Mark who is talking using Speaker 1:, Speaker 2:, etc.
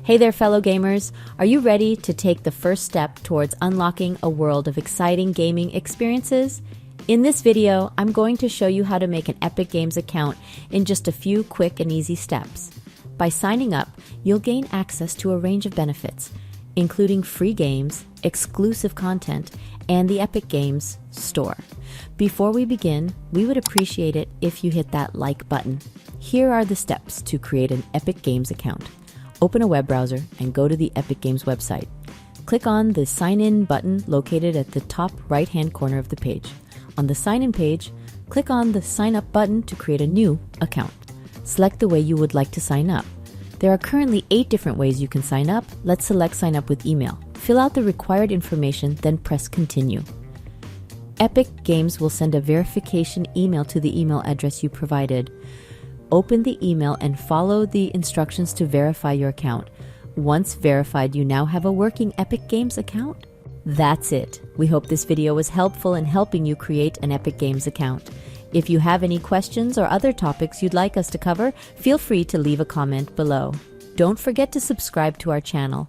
Speaker 1: Hey there, fellow gamers. Are you ready to take the first step towards unlocking a world of exciting gaming experiences? In this video, I'm going to show you how to make an Epic Games account in just a few quick and easy steps. By signing up, you'll gain access to a range of benefits, including free games, exclusive content, and the Epic Games store. Before we begin, we would appreciate it if you hit that like button. Here are the steps to create an Epic Games account. Open a web browser and go to the Epic Games website. Click on the Sign In button located at the top right-hand corner of the page. On the Sign In page, click on the Sign Up button to create a new account. Select the way you would like to sign up. There are currently 8 different ways you can sign up. Let's select Sign Up with email. Fill out the required information, then press Continue. Epic Games will send a verification email to the email address you provided. Open the email and follow the instructions to verify your account. Once verified, you now have a working Epic Games account. That's it. We hope this video was helpful in helping you create an Epic Games account. If you have any questions or other topics you'd like us to cover, feel free to leave a comment below. Don't forget to subscribe to our channel.